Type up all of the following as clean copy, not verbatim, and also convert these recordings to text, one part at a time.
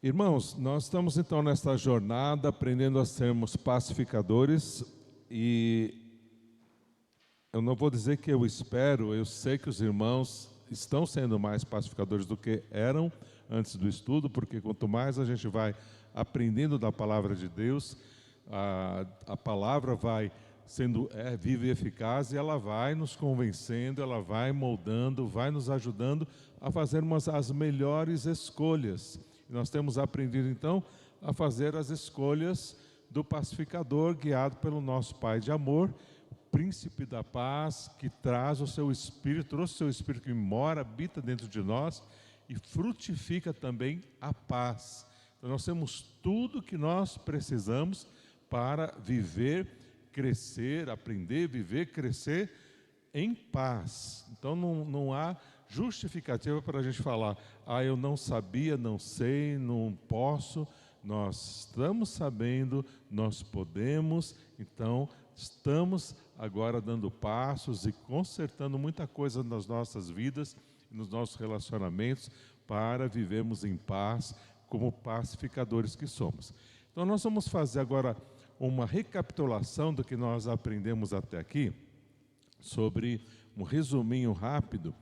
Irmãos, nós estamos então nesta jornada aprendendo a sermos pacificadores e eu não vou dizer que eu espero, eu sei que os irmãos estão sendo mais pacificadores do que eram antes do estudo, porque quanto mais a gente vai aprendendo da palavra de Deus, a palavra vai sendo viva e eficaz e ela vai nos convencendo, ela vai moldando, vai nos ajudando a fazermos as melhores escolhas. Nós temos aprendido, então, a fazer as escolhas do pacificador, guiado pelo nosso Pai de amor, príncipe da paz, que traz o seu Espírito, trouxe o seu Espírito que mora, habita dentro de nós e frutifica também a paz. Então, nós temos tudo que nós precisamos para viver, crescer, aprender, viver, crescer em paz. Então, não há justificativa para a gente falar, eu não sabia, não sei, não posso. Nós estamos sabendo, nós podemos, então estamos agora dando passos e consertando muita coisa nas nossas vidas, nos nossos relacionamentos, para vivermos em paz, como pacificadores que somos. Então nós vamos fazer agora uma recapitulação do que nós aprendemos até aqui, sobre um resuminho rápido.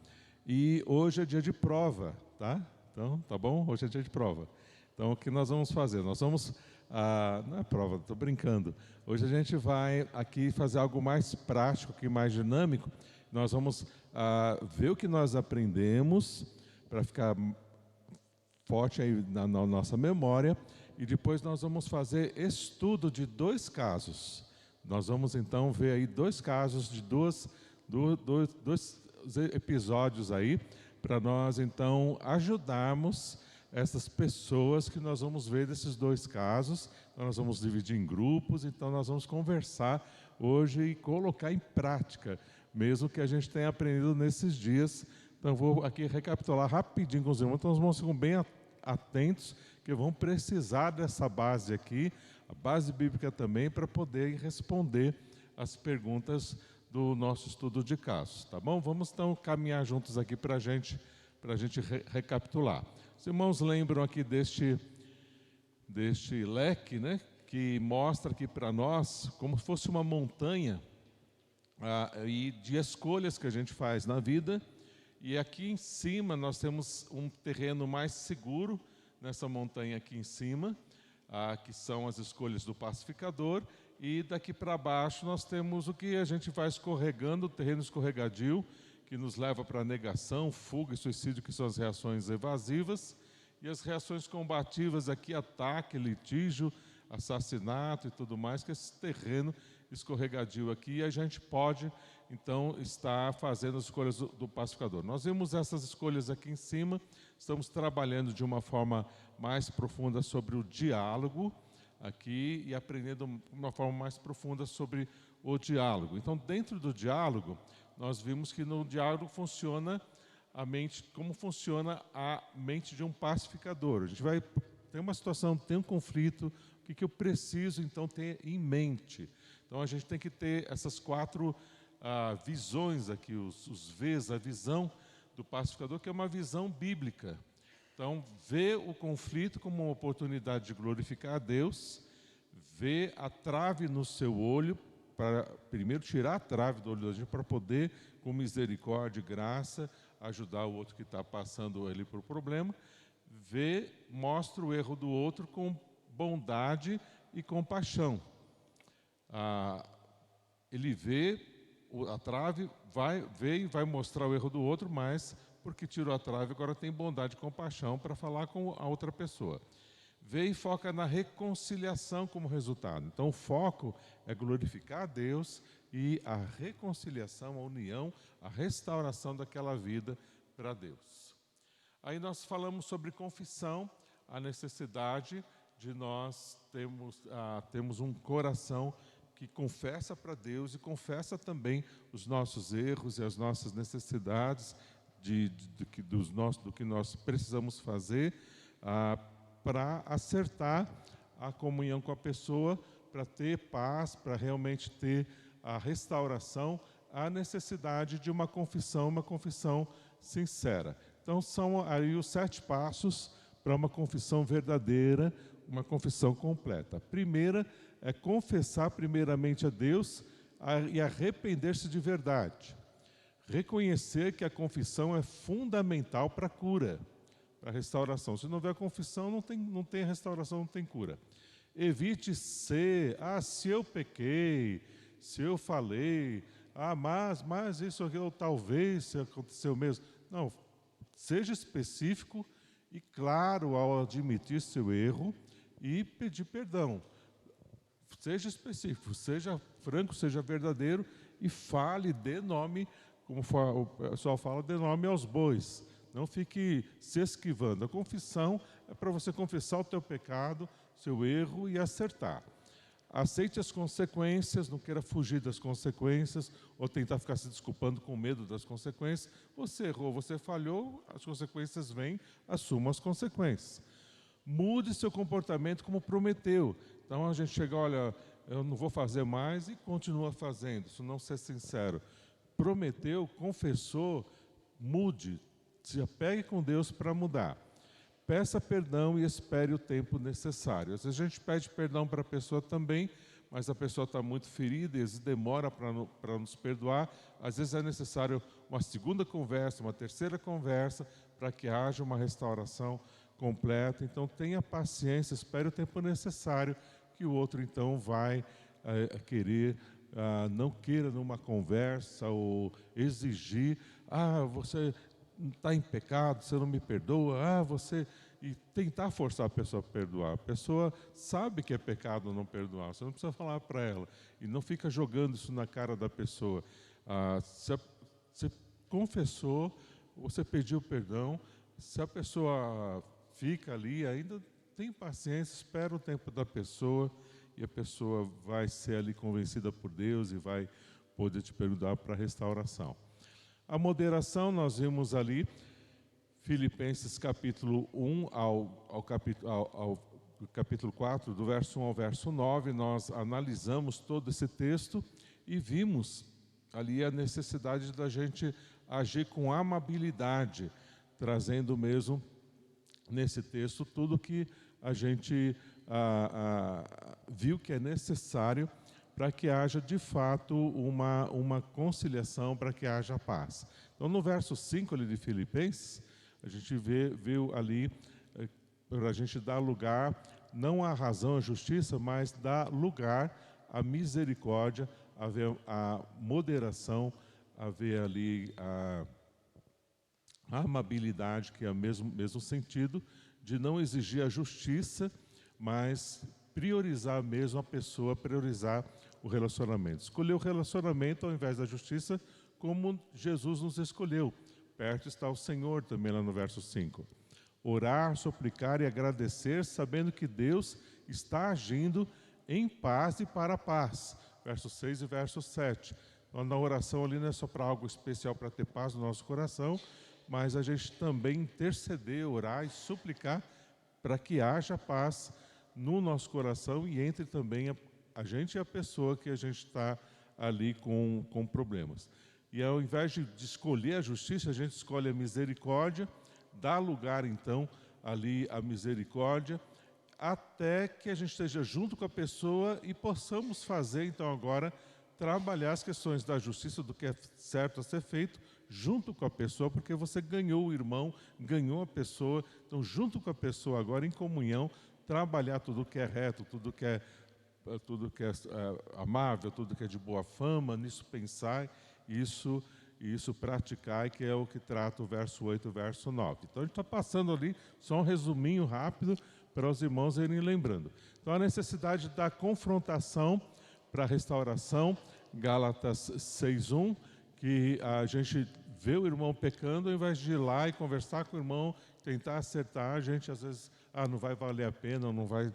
E hoje é dia de prova, tá? Então, tá bom? Hoje é dia de prova. Então, o que nós vamos fazer? Nós vamos... não é prova, estou brincando. Hoje a gente vai aqui fazer algo mais prático, mais dinâmico. Nós vamos ver o que nós aprendemos, para ficar forte aí na nossa memória. E depois nós vamos fazer estudo de 2 casos. Nós vamos, então, ver aí 2 casos de dois episódios aí, para nós então ajudarmos essas pessoas que nós vamos ver desses 2 casos. Nós vamos dividir em grupos, então nós vamos conversar hoje e colocar em prática, mesmo que a gente tenha aprendido nesses dias. Então vou aqui recapitular rapidinho com os irmãos, então os irmãos ficam bem atentos, que vão precisar dessa base aqui, a base bíblica também, para poder responder as perguntas do nosso estudo de casos, tá bom? Vamos então caminhar juntos aqui para a gente recapitular. Os irmãos lembram aqui deste leque, né, que mostra aqui para nós como se fosse uma montanha e de escolhas que a gente faz na vida. E aqui em cima nós temos um terreno mais seguro nessa montanha aqui em cima, que são as escolhas do pacificador. E daqui para baixo nós temos o que a gente vai escorregando, o terreno escorregadio, que nos leva para a negação, fuga e suicídio, que são as reações evasivas. E as reações combativas aqui, ataque, litígio, assassinato e tudo mais, que é esse terreno escorregadio aqui. E a gente pode, então, estar fazendo as escolhas do pacificador. Nós vimos essas escolhas aqui em cima, estamos trabalhando de uma forma mais profunda sobre o diálogo, aqui, e aprendendo de uma forma mais profunda sobre o diálogo. Então, dentro do diálogo, nós vimos que no diálogo funciona a mente, como funciona a mente de um pacificador. A gente vai ter uma situação, tem um conflito, o que eu preciso, então, ter em mente? Então, a gente tem que ter essas 4 visões aqui, os V's, a visão do pacificador, que é uma visão bíblica. Então, vê o conflito como uma oportunidade de glorificar a Deus, vê a trave no seu olho, para primeiro tirar a trave do olho da gente, para poder, com misericórdia e graça, ajudar o outro que está passando ali por problema. Vê, mostra o erro do outro com bondade e compaixão. Ele vê a trave, vê e vai mostrar o erro do outro, mas porque tirou a trave, agora tem bondade e compaixão para falar com a outra pessoa. Vê e foca na reconciliação como resultado. Então o foco é glorificar a Deus e a reconciliação, a união, a restauração daquela vida para Deus. Aí nós falamos sobre confissão, a necessidade de nós termos um coração que confessa para Deus e confessa também os nossos erros e as nossas necessidades, do que nós precisamos fazer para acertar a comunhão com a pessoa, para ter paz, para realmente ter a restauração, a necessidade de uma confissão sincera. Então são aí os 7 passos para uma confissão verdadeira, uma confissão completa. A primeira é confessar primeiramente a Deus e arrepender-se de verdade. Reconhecer que a confissão é fundamental para a cura, para a restauração. Se não houver confissão, não tem restauração, não tem cura. Evite ser, se eu pequei, se eu falei, mas isso aqui, ou talvez se aconteceu mesmo. Não, seja específico e claro ao admitir seu erro e pedir perdão. Seja específico, seja franco, seja verdadeiro e fale, dê nome, como o pessoal fala, dê nome aos bois. Não fique se esquivando. A confissão é para você confessar o teu pecado, seu erro e acertar. Aceite as consequências, não queira fugir das consequências ou tentar ficar se desculpando com medo das consequências. Você errou, você falhou, as consequências vêm, assuma as consequências. Mude seu comportamento como prometeu. Então a gente chega, olha, eu não vou fazer mais e continua fazendo, isso não ser sincero. Prometeu, confessou, mude, se apegue com Deus para mudar. Peça perdão e espere o tempo necessário. Às vezes a gente pede perdão para a pessoa também, mas a pessoa está muito ferida e às vezes demora para nos perdoar. Às vezes é necessário uma segunda conversa, uma terceira conversa, para que haja uma restauração completa. Então tenha paciência, espere o tempo necessário, que o outro então vai querer, não queira numa conversa ou exigir, você está em pecado, você não me perdoa, e tentar forçar a pessoa a perdoar. A pessoa sabe que é pecado não perdoar, você não precisa falar para ela, e não fica jogando isso na cara da pessoa. Você confessou, você pediu perdão, se a pessoa fica ali, ainda tem paciência, espera o tempo da pessoa, e a pessoa vai ser ali convencida por Deus e vai poder te perdoar para a restauração. A moderação, nós vimos ali, Filipenses capítulo 1 ao capítulo 4, do verso 1 ao verso 9, nós analisamos todo esse texto e vimos ali a necessidade da gente agir com amabilidade, trazendo mesmo nesse texto tudo que a gente viu que é necessário para que haja de fato uma conciliação, para que haja paz. Então no verso 5 ali de Filipenses, a gente viu ali, para a gente dar lugar, não à razão, à justiça, mas dar lugar à misericórdia, haver a moderação, haver ali a amabilidade, que é o mesmo sentido, de não exigir a justiça, mas priorizar mesmo a pessoa, priorizar o relacionamento. Escolher o relacionamento ao invés da justiça, como Jesus nos escolheu. Perto está o Senhor, também lá no verso 5. Orar, suplicar e agradecer, sabendo que Deus está agindo em paz e para a paz. Verso 6 e verso 7. Então, na oração ali não é só para algo especial, para ter paz no nosso coração, mas a gente também interceder, orar e suplicar para que haja paz no nosso coração e entre também a gente e a pessoa que a gente está ali com problemas. E ao invés de escolher a justiça, a gente escolhe a misericórdia, dá lugar então ali à misericórdia, até que a gente esteja junto com a pessoa e possamos fazer então agora, trabalhar as questões da justiça, do que é certo a ser feito, junto com a pessoa, porque você ganhou o irmão, ganhou a pessoa, então junto com a pessoa agora em comunhão, trabalhar tudo que é reto, tudo que é amável, tudo que é de boa fama, nisso pensar, isso praticar, que é o que trata o verso 8 e o verso 9. Então a gente está passando ali só um resuminho rápido para os irmãos irem lembrando. Então a necessidade da confrontação para a restauração, Gálatas 6:1, que a gente vê o irmão pecando, ao invés de ir lá e conversar com o irmão, tentar acertar, a gente às vezes, não vai valer a pena, não vai,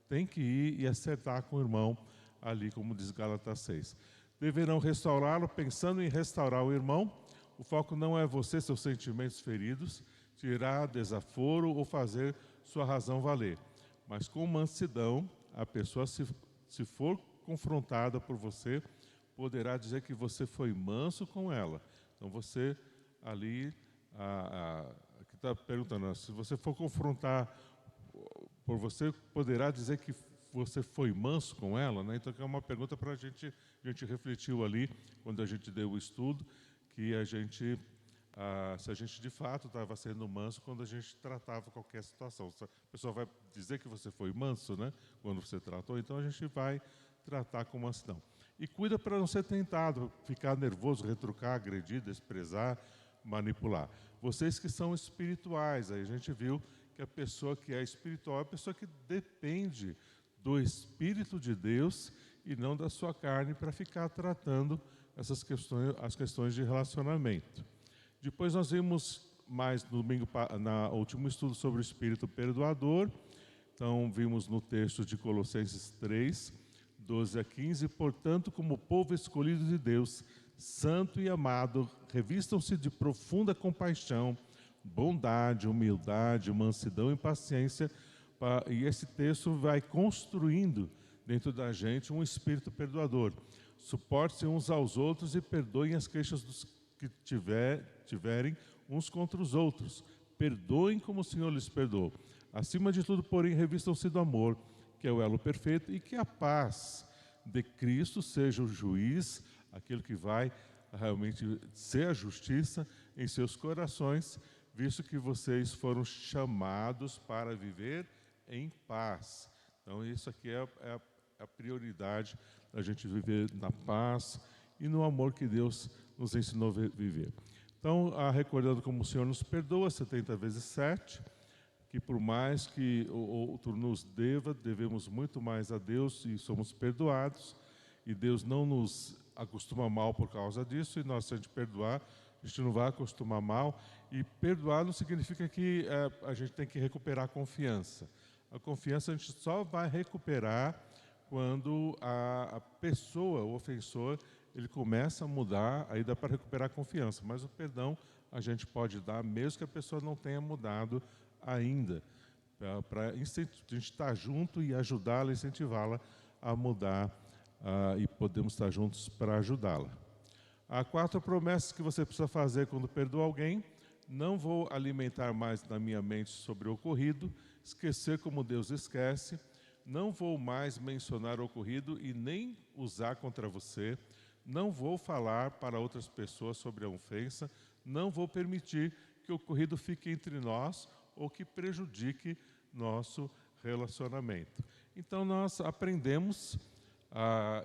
tem que ir e acertar com o irmão ali, como diz Gálatas 6. Deverão restaurá-lo, pensando em restaurar o irmão. O foco não é você, seus sentimentos feridos, tirar desaforo ou fazer sua razão valer. Mas com mansidão, a pessoa, se for confrontada por você, poderá dizer que você foi manso com ela. Então você ali, aqui está perguntando, se você for confrontar, por você poderá dizer que você foi manso com ela, né? Então, é uma pergunta para a gente refletiu ali, quando a gente deu o estudo, que a gente, se a gente de fato estava sendo manso quando a gente tratava qualquer situação. A pessoa vai dizer que você foi manso, né? Quando você tratou, então a gente vai tratar com mansidão. E cuida para não ser tentado, ficar nervoso, retrucar, agredir, desprezar, manipular. Vocês que são espirituais, aí a gente viu que a pessoa que é espiritual é a pessoa que depende do Espírito de Deus e não da sua carne para ficar tratando essas questões, as questões de relacionamento. Depois nós vimos mais no domingo, no último estudo sobre o Espírito Perdoador. Então vimos no texto de Colossenses 3, 12 a 15, portanto, como povo escolhido de Deus, santo e amado, revistam-se de profunda compaixão, bondade, humildade, mansidão e paciência. E esse texto vai construindo dentro da gente um espírito perdoador. Suportem-se uns aos outros e perdoem as queixas dos que tiverem uns contra os outros. Perdoem como o Senhor lhes perdoou. Acima de tudo, porém, revistam-se do amor, que é o elo perfeito, e que a paz de Cristo seja o juiz, aquele que vai realmente ser a justiça em seus corações, visto que vocês foram chamados para viver em paz. Então, isso aqui é a prioridade da gente viver na paz e no amor que Deus nos ensinou a viver. Então, recordando como o Senhor nos perdoa, 70 vezes 7, que por mais que o outro nos deva, devemos muito mais a Deus e somos perdoados, e Deus não nos acostuma mal por causa disso, e nós, se a gente perdoar, a gente não vai acostumar mal, e perdoar não significa que a gente tem que recuperar a confiança. A confiança a gente só vai recuperar quando a pessoa, o ofensor, ele começa a mudar, aí dá para recuperar a confiança. Mas o perdão a gente pode dar, mesmo que a pessoa não tenha mudado ainda. Para a gente estar junto e ajudá-la, incentivá-la a mudar, e podemos estar juntos para ajudá-la. Há 4 promessas que você precisa fazer quando perdoa alguém. Não vou alimentar mais na minha mente sobre o ocorrido, esquecer como Deus esquece, não vou mais mencionar o ocorrido e nem usar contra você, não vou falar para outras pessoas sobre a ofensa, não vou permitir que o ocorrido fique entre nós ou que prejudique nosso relacionamento. Então nós aprendemos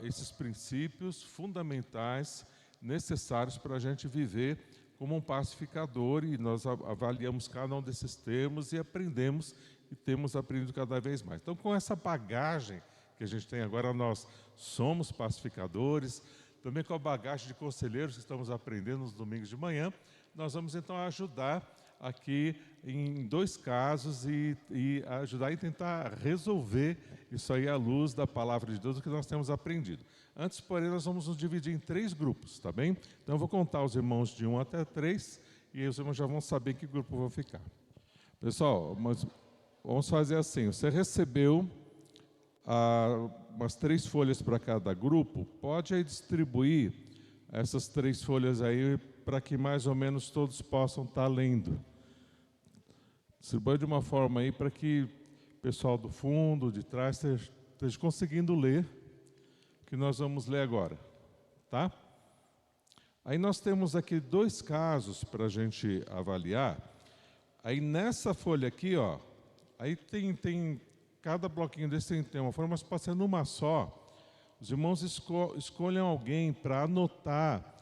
esses princípios fundamentais necessários para a gente viver como um pacificador, e nós avaliamos cada um desses termos e aprendemos, e temos aprendido cada vez mais. Então, com essa bagagem que a gente tem agora, nós somos pacificadores, também com a bagagem de conselheiros que estamos aprendendo nos domingos de manhã, nós vamos então ajudar aqui em 2 casos e ajudar e tentar resolver isso aí à luz da palavra de Deus, o que nós temos aprendido. Antes, porém, nós vamos nos dividir em 3 grupos, tá bem? Então, eu vou contar os irmãos de 1 até 3 e aí os irmãos já vão saber em que grupo vão ficar. Pessoal, vamos fazer assim, você recebeu umas 3 folhas para cada grupo, pode aí distribuir essas 3 folhas aí para que mais ou menos todos possam estar lendo. Distribua de uma forma aí para que o pessoal do fundo, de trás, esteja conseguindo ler o que nós vamos ler agora, tá? Aí nós temos aqui 2 casos para a gente avaliar. Aí nessa folha aqui, ó, aí tem cada bloquinho desse tem uma folha, mas pode ser numa só. Os irmãos escolham alguém para anotar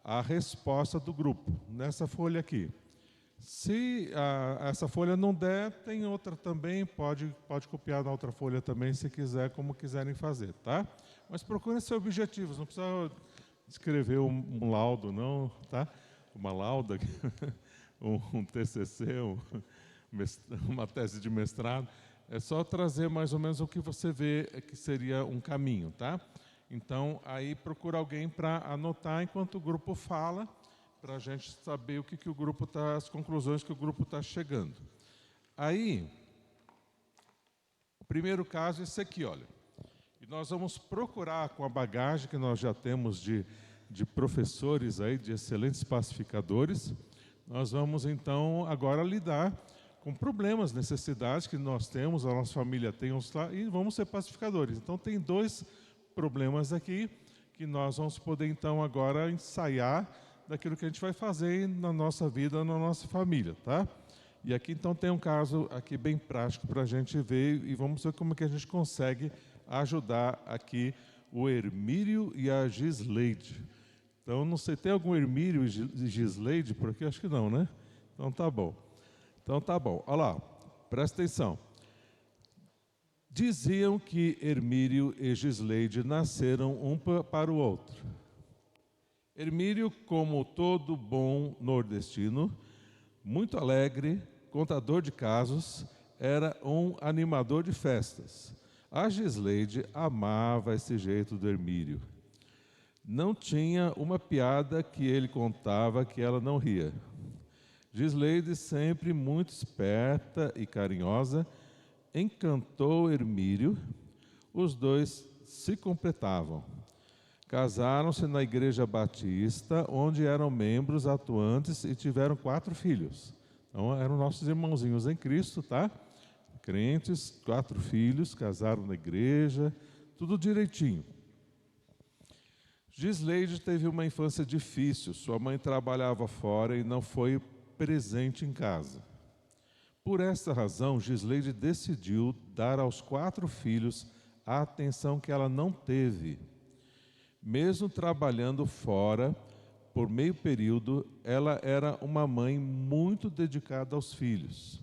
a resposta do grupo nessa folha aqui. Se essa folha não der, tem outra também, pode copiar na outra folha também, se quiser, como quiserem fazer, tá? Mas procurem ser objetivos, não precisa escrever um laudo, não, tá? Uma lauda, um TCC, uma tese de mestrado. É só trazer mais ou menos o que você vê que seria um caminho, tá? Então, aí procura alguém para anotar enquanto o grupo fala, para a gente saber o que o grupo está, as conclusões que o grupo está chegando. Aí, o primeiro caso é esse aqui, olha. E nós vamos procurar, com a bagagem que nós já temos de professores aí, de excelentes pacificadores, nós vamos então agora lidar com problemas, necessidades que nós temos, a nossa família tem, e vamos ser pacificadores. Então tem dois problemas aqui que nós vamos poder então agora ensaiar daquilo que a gente vai fazer na nossa vida, na nossa família, tá? E aqui então tem um caso aqui bem prático para a gente ver e vamos ver como que a gente consegue ajudar aqui o Hermírio e a Gisleide. Então, não sei, tem algum Hermírio e Gisleide por aqui? Acho que não, né? Então tá bom. Olha lá, presta atenção. Diziam que Hermírio e Gisleide nasceram um para o outro. Hermírio, como todo bom nordestino, muito alegre, contador de casos, era um animador de festas. A Gisleide amava esse jeito do Hermírio. Não tinha uma piada que ele contava que ela não ria. Gisleide, sempre muito esperta e carinhosa, encantou Hermírio. Os dois se completavam. Casaram-se na Igreja Batista, onde eram membros atuantes e tiveram 4 filhos. Então, eram nossos irmãozinhos em Cristo, tá? Crentes, 4 filhos, casaram na igreja, tudo direitinho. Gisleide teve uma infância difícil. Sua mãe trabalhava fora e não foi presente em casa. Por esta razão, Gisleide decidiu dar aos 4 filhos a atenção que ela não teve. Mesmo trabalhando fora, por meio período, ela era uma mãe muito dedicada aos filhos.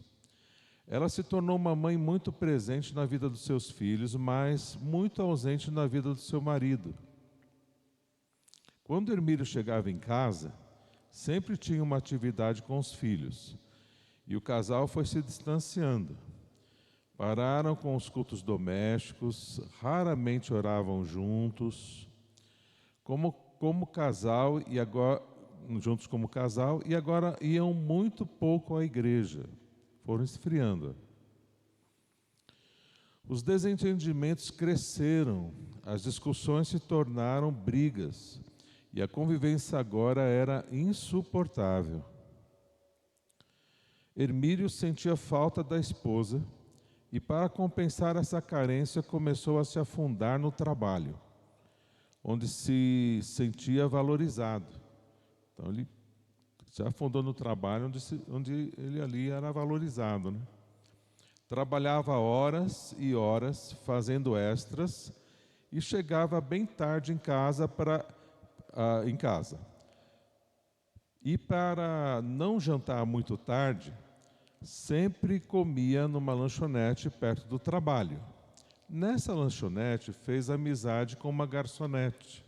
Ela se tornou uma mãe muito presente na vida dos seus filhos, mas muito ausente na vida do seu marido. Quando Hermírio chegava em casa, sempre tinha uma atividade com os filhos, e o casal foi se distanciando. Pararam com os cultos domésticos, raramente oravam juntos, como casal, e agora juntos como casal, e agora iam muito pouco à igreja. Foram esfriando. Os desentendimentos cresceram, as discussões se tornaram brigas, e a convivência agora era insuportável. Hermírio sentia falta da esposa, e para compensar essa carência começou a se afundar no trabalho, onde se sentia valorizado. Então ele se afundou no trabalho onde ele ali era valorizado, né? Trabalhava horas e horas fazendo extras e chegava bem tarde em casa E para não jantar muito tarde, sempre comia numa lanchonete perto do trabalho. Nessa lanchonete fez amizade com uma garçonete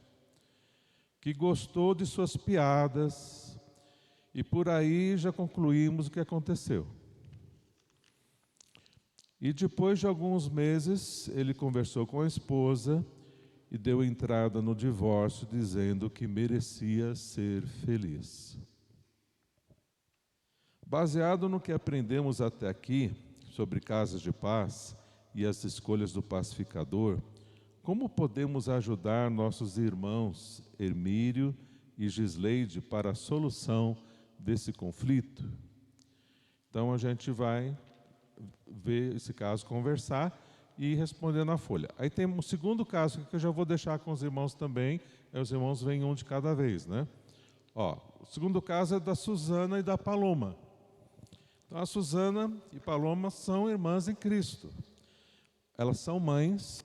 que gostou de suas piadas. E por aí já concluímos o que aconteceu. E depois de alguns meses, ele conversou com a esposa e deu entrada no divórcio, dizendo que merecia ser feliz. Baseado no que aprendemos até aqui sobre casas de paz e as escolhas do pacificador, como podemos ajudar nossos irmãos Hermírio e Gisleide para a solução desse conflito? Então a gente vai ver esse caso, conversar e responder na folha. Aí tem um segundo caso que eu já vou deixar com os irmãos também, os irmãos vêm um de cada vez, né? O segundo caso é da Suzana e da Paloma. Então a Suzana e Paloma são irmãs em Cristo. Elas são mães,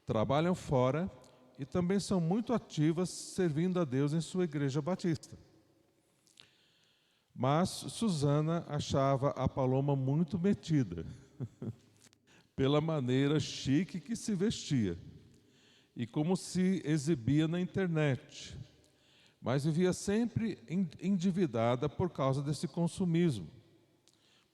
trabalham fora e também são muito ativas servindo a Deus em sua igreja batista. Mas Suzana achava a Paloma muito metida, pela maneira chique que se vestia e como se exibia na internet, mas vivia sempre endividada por causa desse consumismo.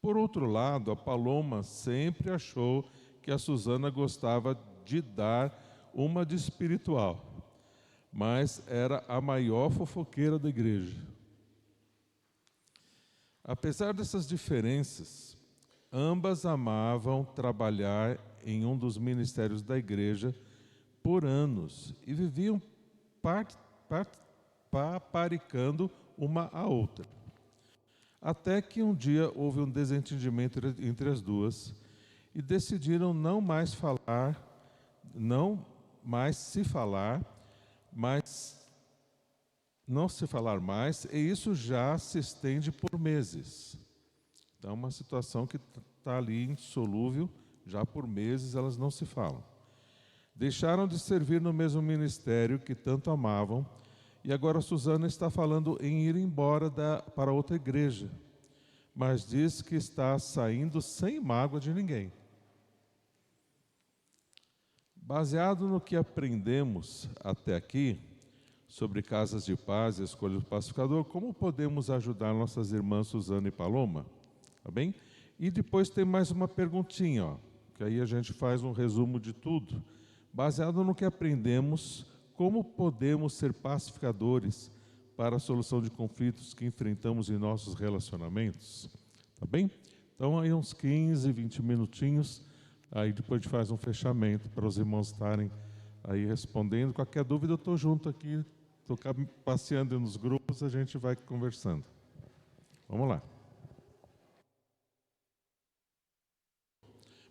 Por outro lado, a Paloma sempre achou que a Suzana gostava de dar uma de espiritual, mas era a maior fofoqueira da igreja. Apesar dessas diferenças, ambas amavam trabalhar em um dos ministérios da igreja por anos e viviam paparicando uma a outra. Até que um dia houve um desentendimento entre as duas e decidiram não mais se falar mais, e isso já se estende por meses. Então, é uma situação que está ali insolúvel, já por meses elas não se falam. Deixaram de servir no mesmo ministério que tanto amavam, e agora Susana está falando em ir embora para outra igreja, mas diz que está saindo sem mágoa de ninguém. Baseado no que aprendemos até aqui, sobre casas de paz e a escolha do pacificador, como podemos ajudar nossas irmãs Susana e Paloma? Tá bem? E depois tem mais uma perguntinha, ó, que aí a gente faz um resumo de tudo. Baseado no que aprendemos, como podemos ser pacificadores para a solução de conflitos que enfrentamos em nossos relacionamentos? Tá bem? Então, aí uns 15, 20 minutinhos, aí depois a gente faz um fechamento para os irmãos estarem aí respondendo. Qualquer dúvida, eu estou junto aqui, estou passeando nos grupos, a gente vai conversando. Vamos lá.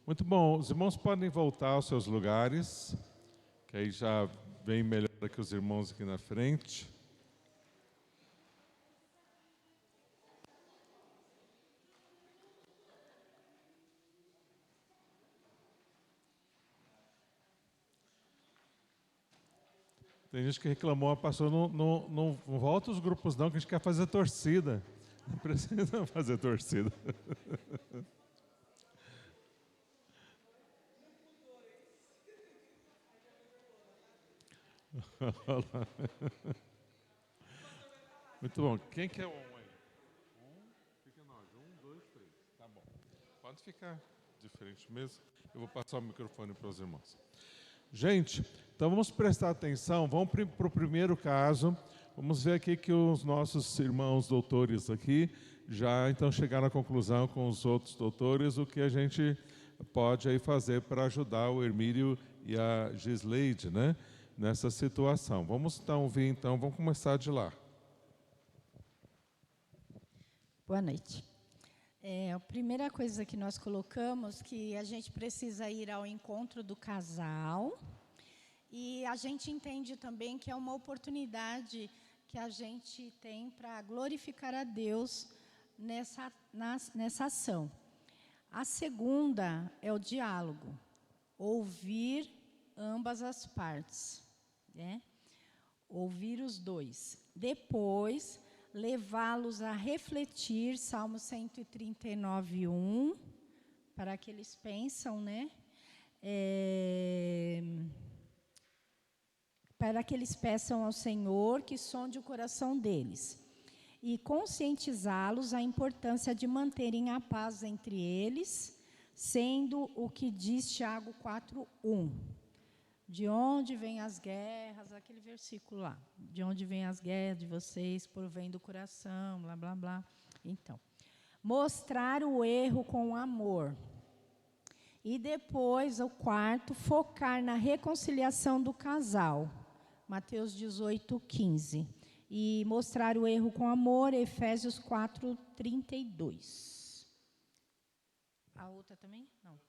Muito bom, os irmãos podem voltar aos seus lugares, que aí já vem melhor que os irmãos aqui na frente. Tem gente que reclamou, pastor, não volta os grupos não, que a gente quer fazer torcida. Não precisa fazer torcida. Muito bom. Quem quer um aí? Fica nós. 1, 2, 3. Tá bom. Pode ficar diferente mesmo. Eu vou passar o microfone para os irmãos. Gente, então vamos prestar atenção. Vamos para o primeiro caso. Vamos ver aqui que os nossos irmãos doutores aqui já então chegaram à conclusão com os outros doutores o que a gente pode aí fazer para ajudar o Hermílio e a Gisleide, né, nessa situação. Vamos então ouvir, então, vamos começar de lá. Boa noite. A primeira coisa que nós colocamos que a gente precisa ir ao encontro do casal e a gente entende também que é uma oportunidade que a gente tem para glorificar a Deus nessa ação. A segunda é o diálogo, ouvir ambas as partes, né? Ouvir os dois. Depois, levá-los a refletir, Salmo 139, 1, para que eles pensam, né? Para que eles peçam ao Senhor que sonde o coração deles. E conscientizá-los a importância de manterem a paz entre eles, sendo o que diz Tiago 4, 1. De onde vêm as guerras, aquele versículo lá. De onde vêm as guerras de vocês, por vem do coração, blá, blá, blá. Então, mostrar o erro com amor. E depois, o quarto, focar na reconciliação do casal. Mateus 18, 15. E mostrar o erro com amor, Efésios 4, 32. A outra também? Não.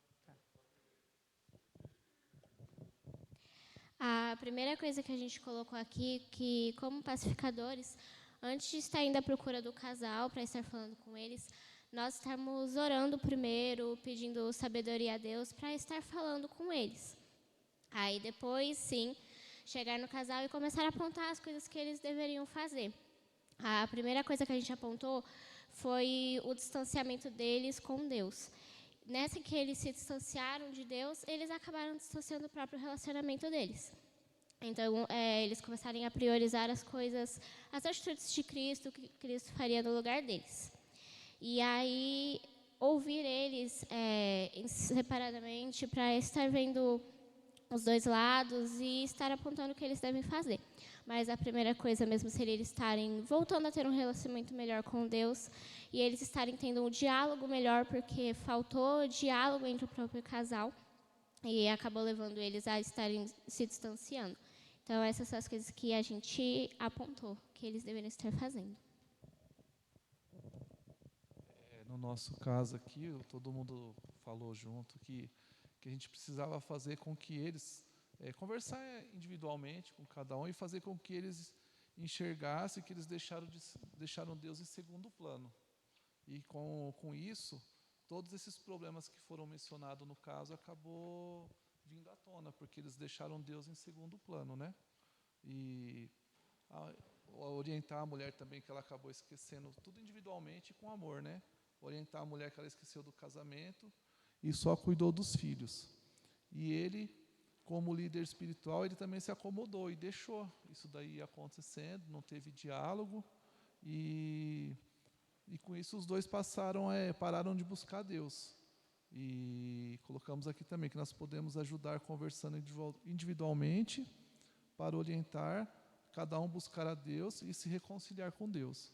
A primeira coisa que a gente colocou aqui, que como pacificadores, antes de estar indo à procura do casal, para estar falando com eles, nós estamos orando primeiro, pedindo sabedoria a Deus para estar falando com eles. Aí depois, sim, chegar no casal e começar a apontar as coisas que eles deveriam fazer. A primeira coisa que a gente apontou foi o distanciamento deles com Deus. Nessa que eles se distanciaram de Deus, eles acabaram distanciando o próprio relacionamento deles. Então, eles começarem a priorizar as coisas, as atitudes de Cristo, o que Cristo faria no lugar deles. E aí, ouvir eles separadamente para estar vendo os dois lados e estar apontando o que eles devem fazer. Mas a primeira coisa mesmo seria eles estarem voltando a ter um relacionamento melhor com Deus e eles estarem tendo um diálogo melhor, porque faltou diálogo entre o próprio casal e acabou levando eles a estarem se distanciando. Então, essas são as coisas que a gente apontou, que eles deveriam estar fazendo. no nosso caso aqui, todo mundo falou junto que a gente precisava fazer com que eles, conversar individualmente com cada um e fazer com que eles enxergassem que eles deixaram Deus em segundo plano. E com isso, todos esses problemas que foram mencionados no caso acabou vindo à tona, porque eles deixaram Deus em segundo plano, né? E orientar a mulher também, que ela acabou esquecendo tudo individualmente com amor, né? Orientar a mulher que ela esqueceu do casamento e só cuidou dos filhos. E ele, como líder espiritual, ele também se acomodou e deixou isso daí acontecendo, não teve diálogo, e com isso os dois pararam de buscar Deus. E colocamos aqui também que nós podemos ajudar conversando individualmente para orientar cada um buscar a Deus e se reconciliar com Deus.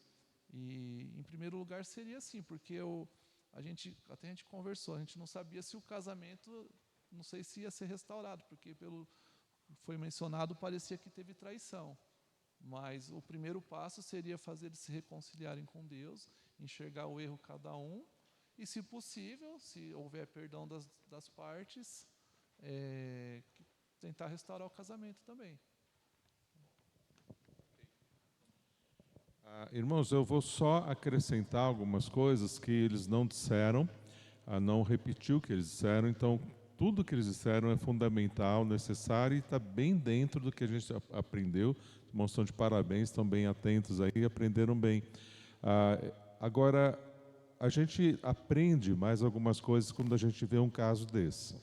E em primeiro lugar seria assim, porque a gente conversou, a gente não sabia se o casamento, não sei se ia ser restaurado, porque pelo foi mencionado, parecia que teve traição. Mas o primeiro passo seria fazer eles se reconciliarem com Deus, enxergar o erro cada um, e, se possível, se houver perdão das partes, tentar restaurar o casamento também. Irmãos, eu vou só acrescentar algumas coisas que eles não disseram, não repetiu o que eles disseram, então tudo que eles disseram é fundamental, necessário e está bem dentro do que a gente aprendeu. Os irmãos estão de parabéns, estão bem atentos aí, aprenderam bem. Agora, a gente aprende mais algumas coisas quando a gente vê um caso desse.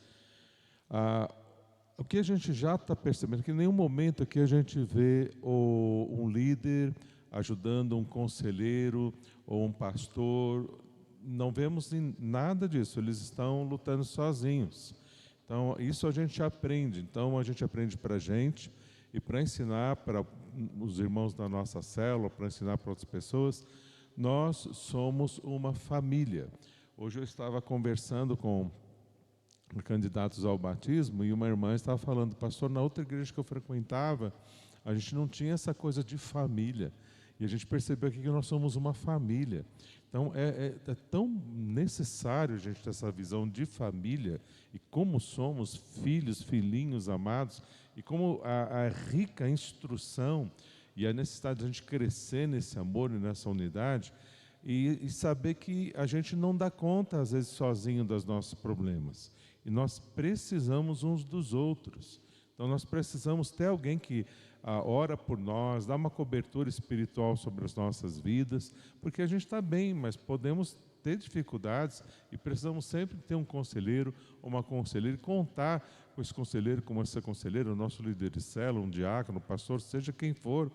O que a gente já está percebendo, que em nenhum momento aqui a gente vê um líder ajudando um conselheiro ou um pastor, não vemos nada disso, eles estão lutando sozinhos. Então, isso a gente aprende. Então, a gente aprende para a gente e para ensinar para os irmãos da nossa célula, para ensinar para outras pessoas. Nós somos uma família. Hoje eu estava conversando com candidatos ao batismo e uma irmã estava falando, pastor, na outra igreja que eu frequentava, a gente não tinha essa coisa de família. E a gente percebeu aqui que nós somos uma família. Então, é tão necessário a gente ter essa visão de família e como somos filhos, filhinhos amados, e como a rica instrução e a necessidade de a gente crescer nesse amor e nessa unidade e saber que a gente não dá conta, às vezes, sozinho dos nossos problemas. E nós precisamos uns dos outros. Então, nós precisamos ter alguém que ora por nós, dá uma cobertura espiritual sobre as nossas vidas, porque a gente está bem, mas podemos ter dificuldades e precisamos sempre ter um conselheiro ou uma conselheira e contar com esse conselheiro, com essa conselheira, o nosso líder de célula, um diácono, um pastor, seja quem for,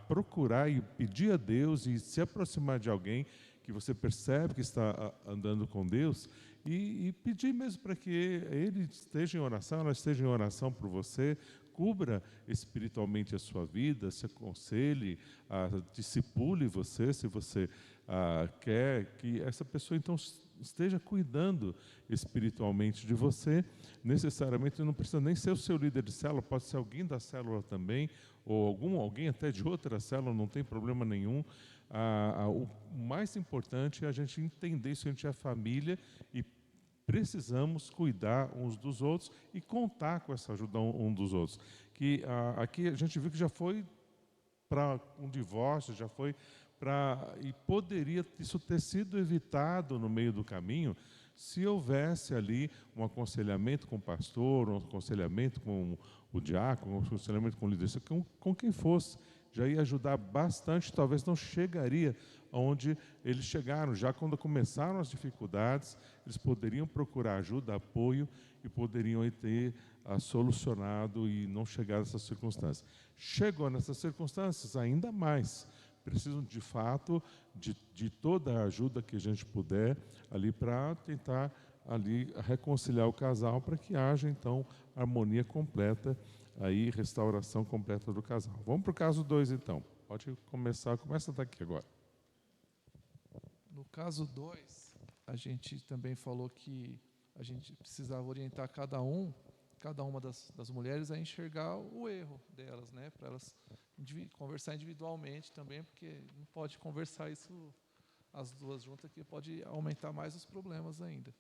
procurar e pedir a Deus e se aproximar de alguém que você percebe que está andando com Deus e pedir mesmo para que ele esteja em oração, ela esteja em oração por você, cubra espiritualmente a sua vida, se aconselhe, discipule você, se você quer que essa pessoa então esteja cuidando espiritualmente de você. Necessariamente não precisa nem ser o seu líder de célula, pode ser alguém da célula também, ou alguém até de outra célula, não tem problema nenhum. O mais importante é a gente entender se a gente é família e precisamos cuidar uns dos outros e contar com essa ajuda um dos outros. Que aqui a gente viu que já foi para um divórcio, já foi e poderia isso ter sido evitado no meio do caminho se houvesse ali um aconselhamento com o pastor, um aconselhamento com o diácono, um aconselhamento com o líder, com quem fosse. Já ia ajudar bastante, talvez não chegaria onde eles chegaram. Já quando começaram as dificuldades, eles poderiam procurar ajuda, apoio e poderiam ter solucionado e não chegar a essas circunstâncias. Chegou nessas circunstâncias, ainda mais. Precisam, de fato, de toda a ajuda que a gente puder ali para tentar ali reconciliar o casal para que haja, então, harmonia completa, aí restauração completa do casal. Vamos para o caso 2, então. Pode começa daqui agora. No caso 2, a gente também falou que a gente precisava orientar cada uma das mulheres a enxergar o erro delas, né? Para elas conversar individualmente também, porque não pode conversar isso as duas juntas, que pode aumentar mais os problemas ainda.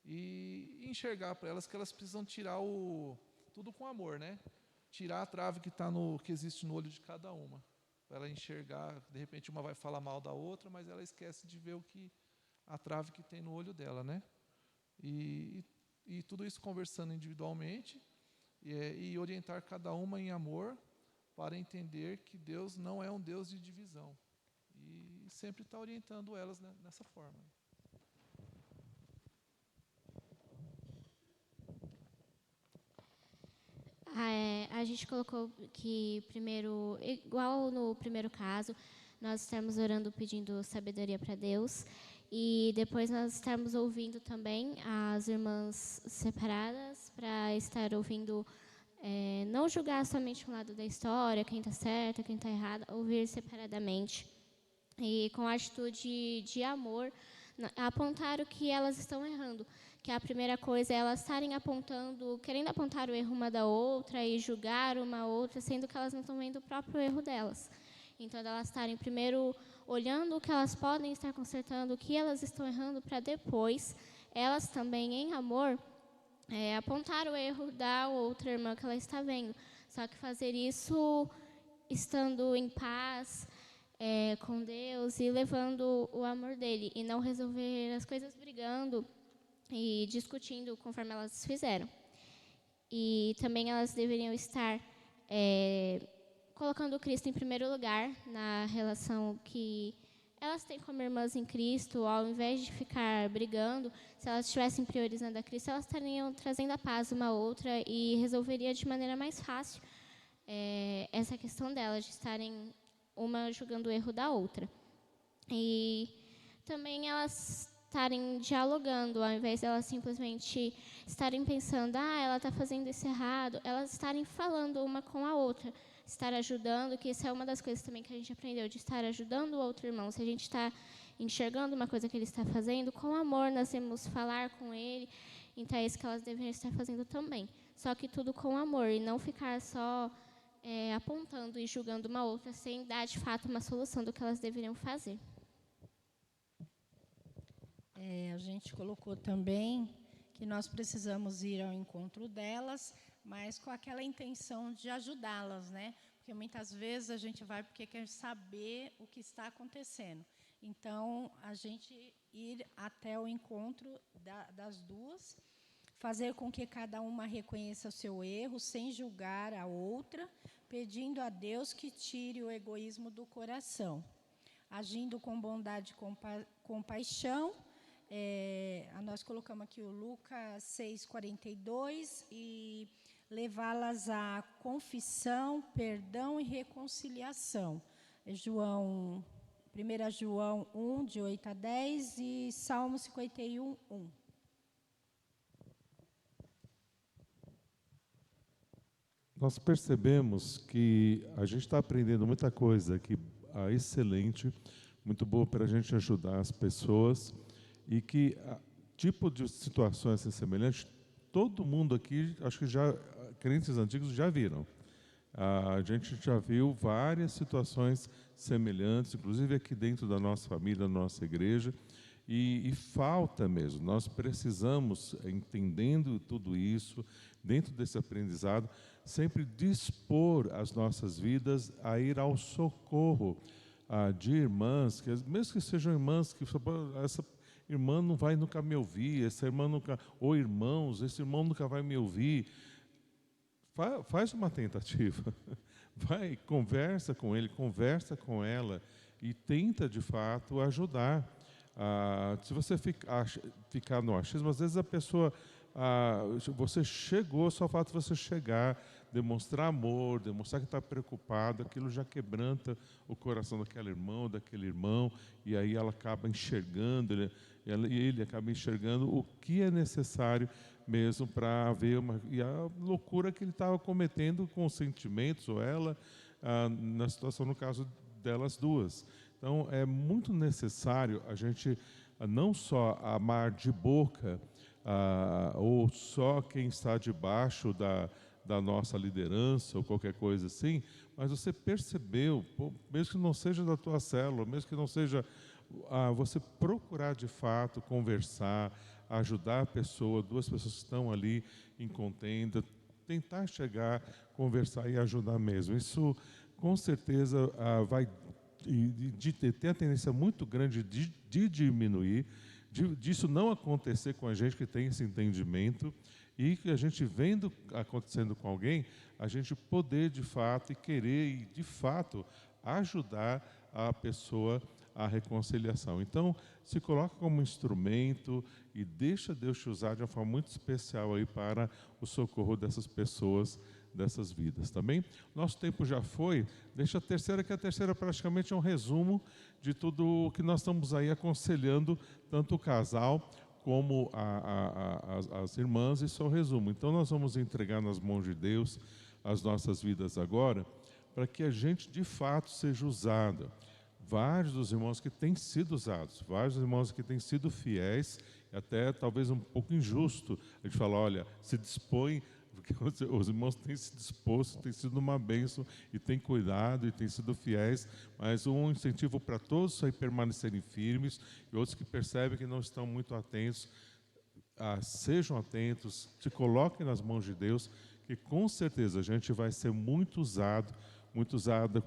E enxergar para elas que elas precisam tirar tudo com amor, né? Tirar a trave que existe no olho de cada uma. Para ela enxergar, de repente uma vai falar mal da outra, mas ela esquece de ver a trave que tem no olho dela, né? E tudo isso conversando individualmente e orientar cada uma em amor, para entender que Deus não é um Deus de divisão. E sempre está orientando elas, né, nessa forma. A gente colocou que primeiro, igual no primeiro caso, nós estamos orando pedindo sabedoria para Deus, e depois nós estamos ouvindo também as irmãs separadas, para estar ouvindo, não julgar somente um lado da história, quem está certo, quem está errado, ouvir separadamente. E com atitude de amor, apontar o que elas estão errando. Que a primeira coisa é elas estarem apontando, querendo apontar o erro uma da outra e julgar uma outra, sendo que elas não estão vendo o próprio erro delas. Então, elas estarem primeiro olhando o que elas podem estar consertando, o que elas estão errando, para depois, elas também, em amor, apontar o erro da outra irmã que ela está vendo. Só que fazer isso estando em paz, com Deus e levando o amor dele, e não resolver as coisas brigando e discutindo conforme elas fizeram. E também elas deveriam estar colocando o Cristo em primeiro lugar na relação que elas têm como irmãs em Cristo. Ao invés de ficar brigando, se elas estivessem priorizando a Cristo, elas estariam trazendo a paz uma à outra e resolveria de maneira mais fácil essa questão delas, de estarem uma julgando o erro da outra. E também elas estarem dialogando, ao invés de elas simplesmente estarem pensando, ela está fazendo isso errado, elas estarem falando uma com a outra, estar ajudando, que isso é uma das coisas também que a gente aprendeu, de estar ajudando o outro irmão. Se a gente está enxergando uma coisa que ele está fazendo, com amor nós temos falar com ele, então é isso que elas deveriam estar fazendo também. Só que tudo com amor, e não ficar só apontando e julgando uma outra, sem dar de fato uma solução do que elas deveriam fazer. A gente colocou também que nós precisamos ir ao encontro delas, mas com aquela intenção de ajudá-las, né? Porque muitas vezes a gente vai porque quer saber o que está acontecendo. Então, a gente ir até o encontro das duas, fazer com que cada uma reconheça o seu erro, sem julgar a outra, pedindo a Deus que tire o egoísmo do coração, agindo com bondade e compaixão. Nós colocamos aqui o Lucas 6,42, e levá-las à confissão, perdão e reconciliação. 1 João 1, de 8 a 10, e Salmo 51, 1. Nós percebemos que a gente está aprendendo muita coisa aqui, excelente, muito boa para a gente ajudar as pessoas, e que tipo de situações semelhantes, todo mundo aqui, acho que já, crentes antigos já viram. A gente já viu várias situações semelhantes, inclusive aqui dentro da nossa família, da nossa igreja, e falta mesmo. Nós precisamos, entendendo tudo isso, dentro desse aprendizado, sempre dispor as nossas vidas a ir ao socorro de irmãs, que mesmo que sejam irmãs que essa irmã não vai nunca me ouvir, essa irmã nunca, ou irmãos, esse irmão nunca vai me ouvir. Faz uma tentativa, vai, conversa com ele, conversa com ela e tenta de fato ajudar. Se você ficar no achismo, às vezes a pessoa, você chegou, só falta você chegar, demonstrar amor, demonstrar que está preocupado, aquilo já quebranta o coração daquela irmã ou daquele irmão, e aí ela acaba enxergando, ele acaba enxergando o que é necessário mesmo para ver e a loucura que ele estava cometendo com os sentimentos, ou ela, na situação, no caso delas duas. Então, é muito necessário a gente não só amar de boca, ou só quem está debaixo da nossa liderança, ou qualquer coisa assim, mas você percebeu, mesmo que não seja da tua célula, mesmo que não seja você procurar de fato conversar, ajudar a pessoa, duas pessoas que estão ali em contenda, tentar chegar, conversar e ajudar mesmo. Isso com certeza vai ter a tendência muito grande de diminuir, disso não acontecer com a gente que tem esse entendimento, e que a gente vendo acontecendo com alguém, a gente poder de fato e querer e de fato ajudar a pessoa à reconciliação. Então, se coloca como instrumento e deixa Deus te usar de uma forma muito especial aí para o socorro dessas pessoas, dessas vidas, tá bem? Nosso tempo já foi, deixa a terceira, que a terceira praticamente é um resumo de tudo o que nós estamos aí aconselhando, tanto o casal como as irmãs, isso é o resumo. Então nós vamos entregar nas mãos de Deus as nossas vidas agora, para que a gente de fato seja usado. Vários dos irmãos que têm sido usados, vários irmãos que têm sido fiéis, até talvez um pouco injusto, a gente fala, olha, se dispõe, porque os irmãos têm se disposto, têm sido uma bênção e têm cuidado e têm sido fiéis, mas um incentivo para todos aí permanecerem firmes, e outros que percebem que não estão muito atentos, sejam atentos, se coloquem nas mãos de Deus, que com certeza a gente vai ser muito usado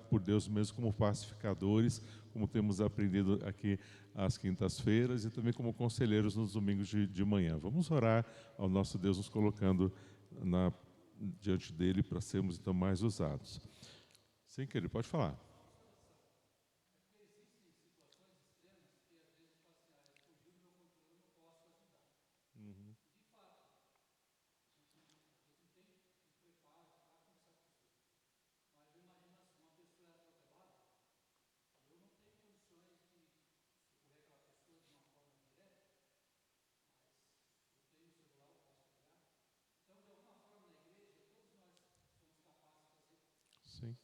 por Deus mesmo como pacificadores, como temos aprendido aqui às quintas-feiras e também como conselheiros nos domingos de manhã. Vamos orar ao nosso Deus, nos colocando diante dele para sermos então mais usados. Sim, querido, pode falar. Sim.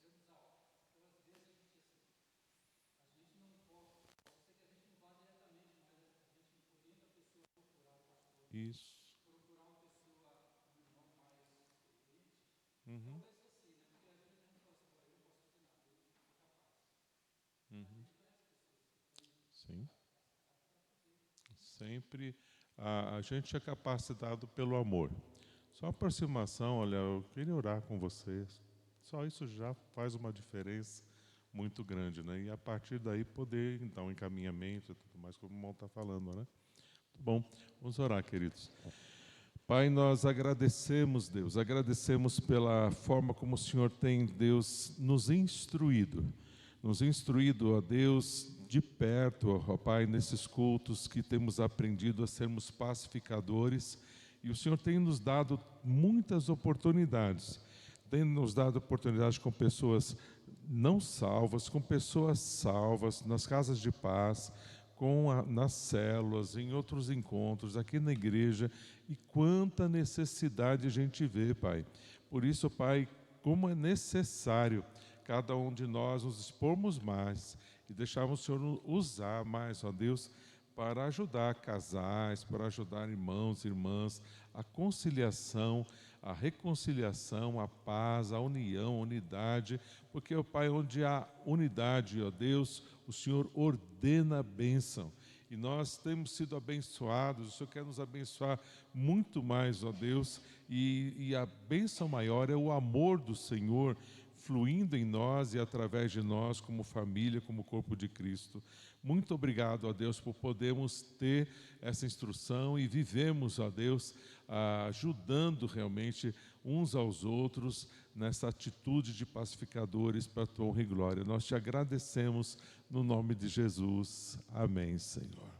Isso. Uhum. Uhum. Sim. Sempre a gente é capacitado pelo amor. Só a aproximação, olha, eu queria orar com vocês. Só isso já faz uma diferença muito grande, né? E a partir daí poder dar um encaminhamento e tudo mais, como o irmão está falando, né? Bom, vamos orar, queridos. Pai, nós agradecemos, Deus, agradecemos pela forma como o Senhor tem, Deus, nos instruído, ó Deus, de perto, ó Pai, nesses cultos que temos aprendido a sermos pacificadores, e o Senhor tem nos dado muitas oportunidades, tem nos dado oportunidades com pessoas não salvas, com pessoas salvas, nas casas de paz, nas células, em outros encontros, aqui na igreja, e quanta necessidade a gente vê, Pai. Por isso, Pai, como é necessário cada um de nós nos expormos mais e deixarmos o Senhor usar mais, ó Deus, para ajudar casais, para ajudar irmãos e irmãs, a conciliação, a reconciliação, a paz, a união, a unidade, porque, ó Pai, onde há unidade, ó Deus, o Senhor ordena a bênção. E nós temos sido abençoados, o Senhor quer nos abençoar muito mais, ó Deus, e a bênção maior é o amor do Senhor fluindo em nós e através de nós como família, como corpo de Cristo. Muito obrigado, ó Deus, por podermos ter essa instrução e vivemos, ó Deus, ajudando realmente uns aos outros nessa atitude de pacificadores para a tua honra e glória. Nós te agradecemos no nome de Jesus. Amém, Senhor.